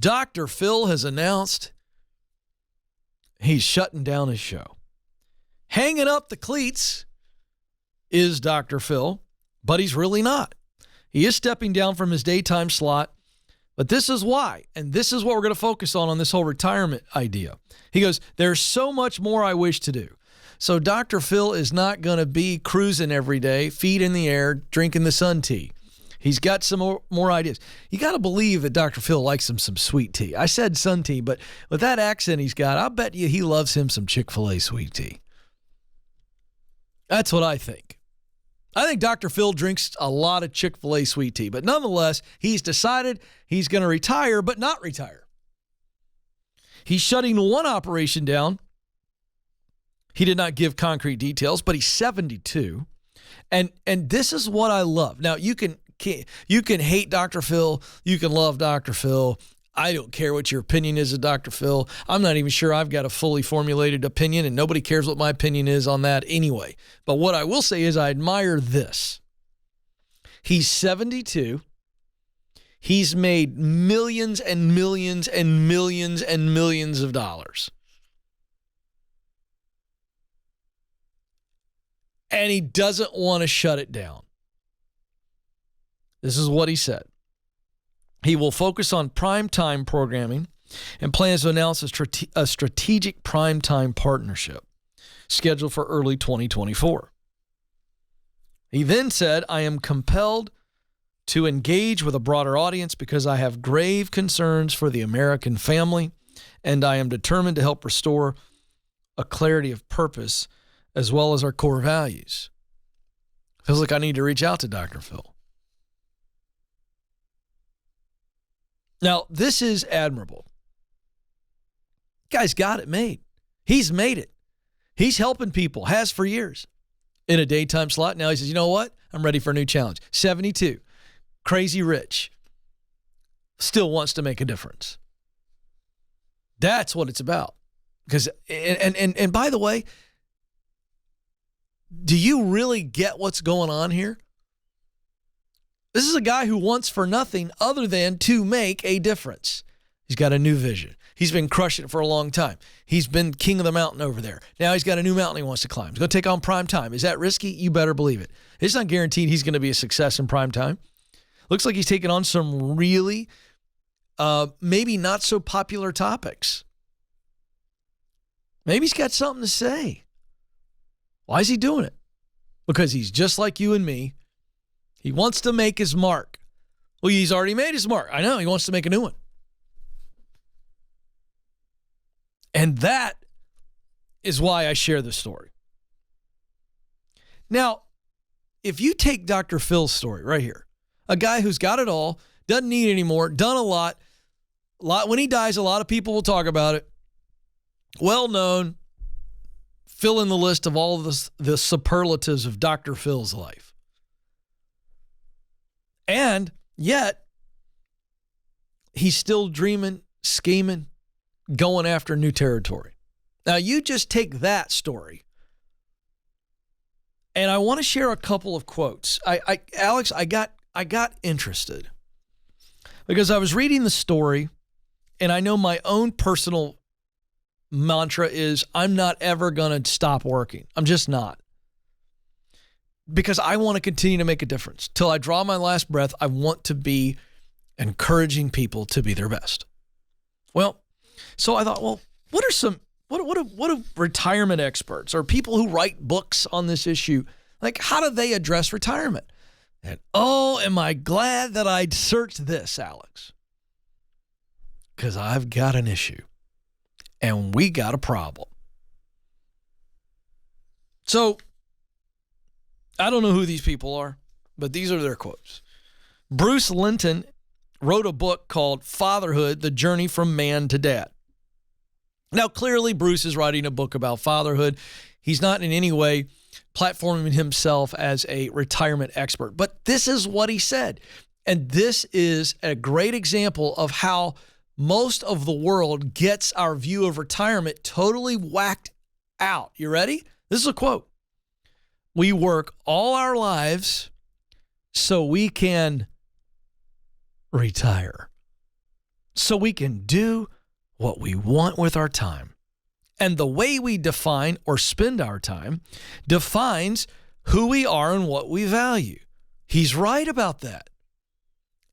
Dr. Phil has announced he's shutting down his show. Hanging up the cleats is Dr. Phil, but he's really not. He is stepping down from his daytime slot, but this is why, and this is what we're going to focus on this whole retirement idea. He goes, there's so much more I wish to do. So Dr. Phil is not going to be cruising every day, feet in the air, drinking the sun tea. He's got some more ideas. You got to believe that Dr. Phil likes him some sweet tea. I said sun tea, but with that accent he's got, I'll bet you he loves him some Chick-fil-A sweet tea. That's what I think. I think Dr. Phil drinks a lot of Chick-fil-A sweet tea, but nonetheless, he's decided he's going to retire, but not retire. He's shutting one operation down. He did not give concrete details, but he's 72. And this is what I love. Now, you can hate Dr. Phil. You can love Dr. Phil. I don't care what your opinion is of Dr. Phil. I'm not even sure I've got a fully formulated opinion, and nobody cares what my opinion is on that anyway. But what I will say is I admire this. He's 72. He's made millions and millions and millions and millions of dollars. And he doesn't want to shut it down. This is what he said. He will focus on primetime programming and plans to announce a strategic primetime partnership scheduled for early 2024. He then said, I am compelled to engage with a broader audience because I have grave concerns for the American family, and I am determined to help restore a clarity of purpose as well as our core values. Feels like I need to reach out to Dr. Phil. Now, this is admirable. Guy's got it made. He's made it. He's helping people, has for years, in a daytime slot. Now he says, you know what? I'm ready for a new challenge. 72, crazy rich, still wants to make a difference. That's what it's about. Because, and by the way, do you really get what's going on here? This is a guy who wants for nothing other than to make a difference. He's got a new vision. He's been crushing it for a long time. He's been king of the mountain over there. Now he's got a new mountain he wants to climb. He's going to take on prime time. Is that risky? You better believe it. It's not guaranteed he's going to be a success in prime time. Looks like he's taking on some really, maybe not so popular topics. Maybe he's got something to say. Why is he doing it? Because he's just like you and me. He wants to make his mark. Well, he's already made his mark. I know. He wants to make a new one. And that is why I share this story. Now, if you take Dr. Phil's story right here, a guy who's got it all, doesn't need any more, done a lot. When he dies, a lot of people will talk about it. Well known. Fill in the list of all of the superlatives of Dr. Phil's life. And yet, he's still dreaming, scheming, going after new territory. Now, you just take that story, and I want to share a couple of quotes. Alex, I got interested because I was reading the story, and I know my own personal mantra is I'm not ever going to stop working. I'm just not. Because I want to continue to make a difference. Till I draw my last breath, I want to be encouraging people to be their best. Well, so I thought, well, what do retirement experts or people who write books on this issue, like how do they address retirement? And oh, am I glad that I searched this, Alex? Because I've got an issue and we got a problem. So I don't know who these people are, but these are their quotes. Bruce Linton wrote a book called Fatherhood, The Journey from Man to Dad. Now, clearly, Bruce is writing a book about fatherhood. He's not in any way platforming himself as a retirement expert, but this is what he said. And this is a great example of how most of the world gets our view of retirement totally whacked out. You ready? This is a quote. We work all our lives so we can retire. so we can do what we want with our time. And the way we define or spend our time defines who we are and what we value. He's right about that.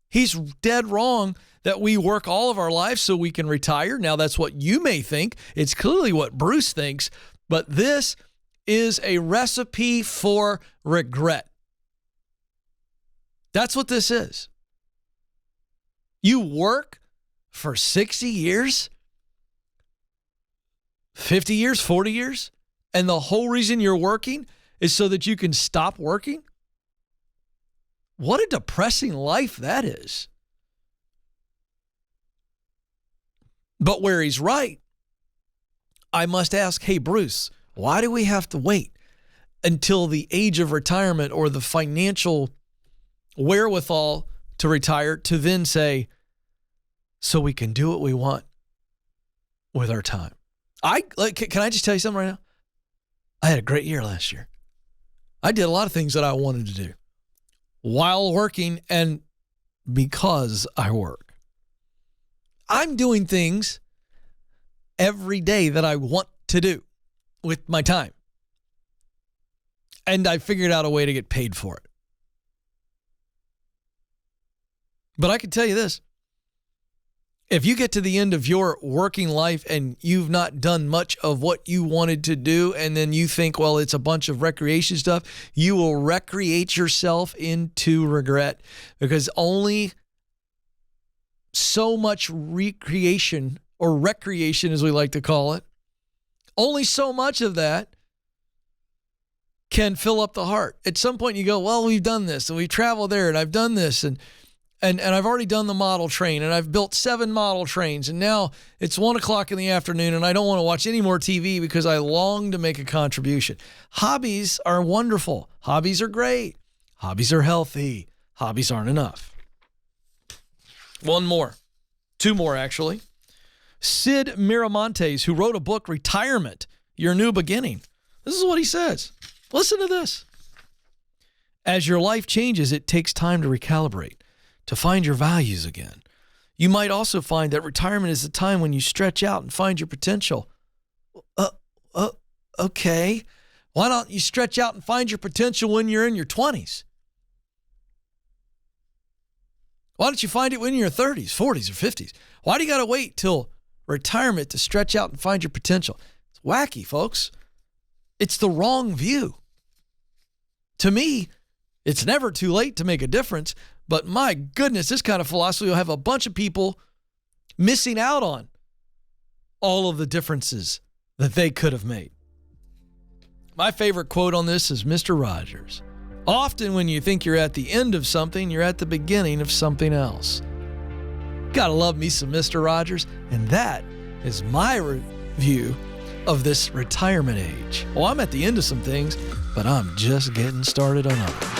He's dead wrong that we work all of our lives so we can retire. Now, that's what you may think. It's clearly what Bruce thinks. But this is a recipe for regret. That's what this is. You work for 60 years, 50 years, 40 years, and the whole reason you're working is so that you can stop working? What a depressing life that is. But where he's right, I must ask, hey, Bruce, why do we have to wait until the age of retirement or the financial wherewithal to retire to then say, so we can do what we want with our time? Can I just tell you something right now? I had a great year last year. I did a lot of things that I wanted to do while working and because I work. I'm doing things every day that I want to do with my time. And I figured out a way to get paid for it. But I can tell you this. If you get to the end of your working life and you've not done much of what you wanted to do, and then you think, well, it's a bunch of recreation stuff, you will recreate yourself into regret, because only so much recreation, or recreation as we like to call it, only so much of that can fill up the heart. At some point you go, well, we've done this and we've traveled there and I've done this and I've already done the model train and I've built 7 model trains and now it's 1:00 in the afternoon and I don't want to watch any more TV because I long to make a contribution. Hobbies are wonderful. Hobbies are great. Hobbies are healthy. Hobbies aren't enough. 2 more actually. Sid Miramontes, who wrote a book, Retirement, Your New Beginning. This is what he says. Listen to this. As your life changes, it takes time to recalibrate, to find your values again. You might also find that retirement is the time when you stretch out and find your potential. Okay. Why don't you stretch out and find your potential when you're in your 20s? Why don't you find it when you're in your 30s, 40s, or 50s? Why do you got to wait till retirement to stretch out and find your potential? It's wacky, folks. It's the wrong view. To me, it's never too late to make a difference, but my goodness, this kind of philosophy will have a bunch of people missing out on all of the differences that they could have made. My favorite quote on this is Mr. Rogers. Often when you think you're at the end of something, you're at the beginning of something else. Gotta love me some Mr. Rogers, and that is my review of this retirement age. Well, I'm at the end of some things, but I'm just getting started on others.